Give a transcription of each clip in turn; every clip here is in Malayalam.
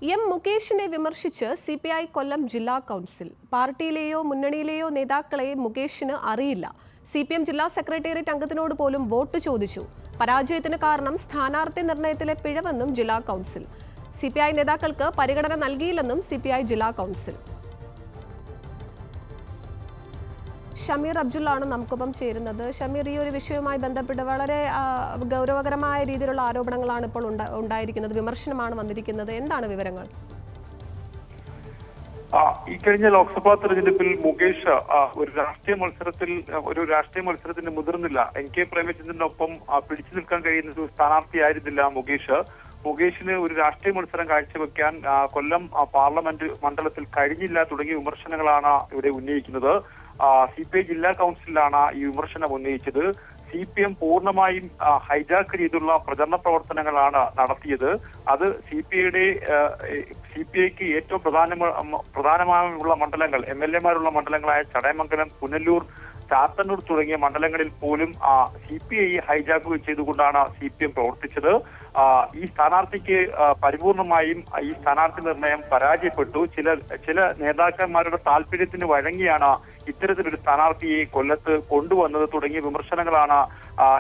എം മുകേഷിനെ വിമർശിച്ച് സിപിഐ കൊല്ലം ജില്ലാ കൗൺസിൽ. പാർട്ടിയിലെയോ മുന്നണിയിലെയോ നേതാക്കളെ മുകേഷിന് അറിയില്ല. സിപിഎം ജില്ലാ സെക്രട്ടേറിയറ്റ് അംഗത്തിനോട് പോലും വോട്ട് ചോദിച്ചു. പരാജയത്തിന് കാരണം സ്ഥാനാർത്ഥി നിർണയത്തിലെ പിഴവെന്നും ജില്ലാ കൗൺസിൽ. സിപിഐ നേതാക്കൾക്ക് പരിഗണന നൽകിയില്ലെന്നും സിപിഐ ജില്ലാ കൗൺസിൽ. ഷമീർ അബ്ദുള്ളാണ് നമുക്കൊപ്പം ചേരുന്നത്. ഷമീർ, ഈ ഒരു വിഷയവുമായി ബന്ധപ്പെട്ട് വളരെ ഗൗരവകരമായ രീതിയിലുള്ള ആരോപണങ്ങളാണ് ഇപ്പോൾ ഉണ്ടായിരിക്കുന്നത്, വിമർശനമാണ് വന്നിരിക്കുന്നത്. എന്താണ് വിവരങ്ങൾ? ഈ കഴിഞ്ഞ ലോക്സഭാ തെരഞ്ഞെടുപ്പിൽ മുകേഷ് ഒരു രാഷ്ട്രീയ മത്സരത്തിന് മുതിർന്നില്ല. NK പ്രേമചന്ദ്രനൊപ്പം പിടിച്ചു നിൽക്കാൻ കഴിയുന്ന ഒരു സ്ഥാനാർത്ഥിയായിരുന്നില്ല മുകേഷിന് ഒരു രാഷ്ട്രീയ മത്സരം കാഴ്ചവെക്കാൻ കൊല്ലം പാർലമെന്റ് മണ്ഡലത്തിൽ കഴിഞ്ഞില്ല തുടങ്ങിയ വിമർശനങ്ങളാണ് ഇവിടെ ഉന്നയിക്കുന്നത്. CPI ജില്ലാ കൗൺസിലാണ് ഈ വിമർശനം ഉന്നയിച്ചത്. CPM പൂർണ്ണമായും ഹൈജാക്ക് ചെയ്തുള്ള പ്രചരണ പ്രവർത്തനങ്ങളാണ് നടത്തിയത്. അത് CPIക്ക് ഏറ്റവും പ്രധാനമായുള്ള മണ്ഡലങ്ങൾ, MLA-മാരുള്ള മണ്ഡലങ്ങളായ ചടയമംഗലം, പുനലൂർ, ചാത്തന്നൂർ തുടങ്ങിയ മണ്ഡലങ്ങളിൽ പോലും CPI ഹൈജാക്ക് ചെയ്തുകൊണ്ടാണ് CPM പ്രവർത്തിച്ചത്. ഈ സ്ഥാനാർത്ഥിക്ക് പരിപൂർണമായും ഈ സ്ഥാനാർത്ഥി നിർണയം പരാജയപ്പെട്ടു. ചില നേതാക്കന്മാരുടെ താല്പര്യത്തിന് വഴങ്ങിയാണ് ഇത്തരത്തിലൊരു സ്ഥാനാർത്ഥിയെ കൊല്ലത്ത് കൊണ്ടുവന്നത് തുടങ്ങിയ വിമർശനങ്ങളാണ്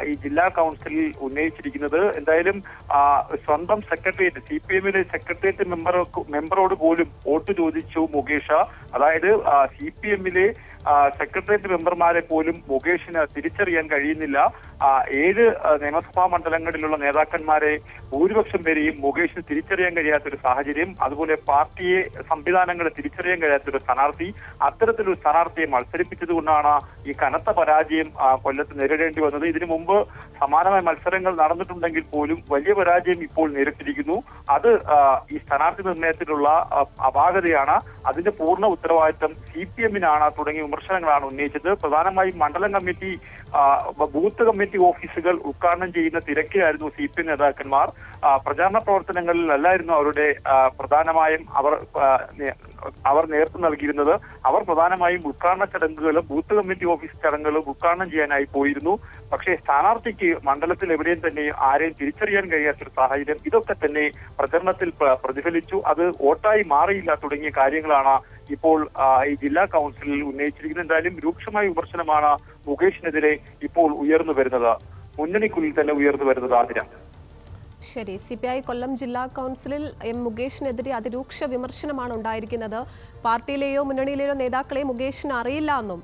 ഈ ജില്ലാ കൗൺസിലിൽ ഉന്നയിച്ചിരിക്കുന്നത്. എന്തായാലും സ്വന്തം സെക്രട്ടേറിയറ്റ്, CPM-ലെ സെക്രട്ടേറിയറ്റ് മെമ്പറോട് പോലും വോട്ട് ചോദിച്ചു മുകേഷ്. അതായത് CPM-ലെ സെക്രട്ടേറിയറ്റ് മെമ്പർമാരെ പോലും മുകേഷിന് തിരിച്ചറിയാൻ കഴിയുന്നില്ല. 7 നിയമസഭാ മണ്ഡലങ്ങളിലുള്ള നേതാക്കന്മാരെ ഭൂരിപക്ഷം പേരെയും മുകേഷിന് തിരിച്ചറിയാൻ കഴിയാത്തൊരു സാഹചര്യം. അതുപോലെ പാർട്ടിയെ, സംവിധാനങ്ങളെ തിരിച്ചറിയാൻ കഴിയാത്തൊരു സ്ഥാനാർത്ഥി. അത്തരത്തിലൊരു സ്ഥാനാർത്ഥിയെ മത്സരിപ്പിച്ചതുകൊണ്ടാണ് ഈ കനത്ത പരാജയം കൊല്ലത്ത് നേരിടേണ്ടി വന്നത്. ഇതിനു മുമ്പ് സമാനമായ മത്സരങ്ങൾ നടന്നിട്ടുണ്ടെങ്കിൽ പോലും വലിയ പരാജയം ഇപ്പോൾ നേരിട്ടിരിക്കുന്നു. അത് ഈ സ്ഥാനാർത്ഥി നിർണയത്തിലുള്ള അപാകതയാണ്. അതിന്റെ പൂർണ്ണ ഉത്തരവാദിത്തം CPM-നാണ് തുടങ്ങിയ വിമർശനങ്ങളാണ് ഉന്നയിച്ചത്. പ്രധാനമായും മണ്ഡലം കമ്മിറ്റി, ബൂത്ത് കമ്മിറ്റി ഓഫീസുകൾ ഉദ്ഘാടനം ചെയ്യുന്ന തിരക്കിലായിരുന്നു CPM നേതാക്കന്മാർ. പ്രചാരണ പ്രവർത്തനങ്ങളിലല്ലായിരുന്നു അവരുടെ പ്രധാനമായും അവർ നേതൃത്വം നൽകിയിരുന്നത്. അവർ പ്രധാനമായും ഉദ്ഘാടന ചടങ്ങുകളും ബൂത്ത് കമ്മിറ്റി ഓഫീസ് ചടങ്ങുകളും ഉദ്ഘാടനം ചെയ്യാനായി പോയിരുന്നു. പക്ഷേ സ്ഥാനാർത്ഥിക്ക് മണ്ഡലത്തിൽ എവിടെയും തന്നെ ആരെയും തിരിച്ചറിയാൻ കഴിയാത്തൊരു സാഹചര്യം, ഇതൊക്കെ തന്നെ പ്രചരണത്തിൽ പ്രതിഫലിച്ചു. അത് വോട്ടായി മാറിയില്ല തുടങ്ങിയ കാര്യങ്ങളാണ് ഇപ്പോൾ ഈ ജില്ലാ കൗൺസിലിൽ ഉന്നയിച്ചിരിക്കുന്നത്. എന്തായാലും രൂക്ഷമായ വിമർശനമാണ് മുകേഷിനെതിരെ ഇപ്പോൾ ഉയർന്നു വരുന്നത്, മുന്നണിക്കുള്ളിൽ തന്നെ ഉയർന്നു വരുന്നത്. ആതിര, ശരി. CPI കൊല്ലം ജില്ലാ കൗൺസിലിൽ എം മുകേഷിനെതിരെ അതിരൂക്ഷ വിമർശനമാണ് ഉണ്ടായിരിക്കുന്നത്. പാർട്ടിയിലെയോ മുന്നണിയിലെയോ നേതാക്കളെ മുകേഷിന് അറിയില്ല എന്നും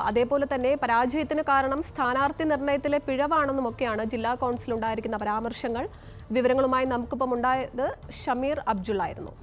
അതേപോലെ തന്നെ പരാജയത്തിന് കാരണം സ്ഥാനാർത്ഥി നിർണയത്തിലെ പിഴവാണെന്നും ഒക്കെയാണ് ജില്ലാ കൗൺസിൽ ഉണ്ടായിരിക്കുന്ന പരാമർശങ്ങൾ. വിവരങ്ങളുമായി നമുക്കിപ്പം ഉണ്ടായത് ഷമീർ അബ്ദുള്ള ആയിരുന്നു.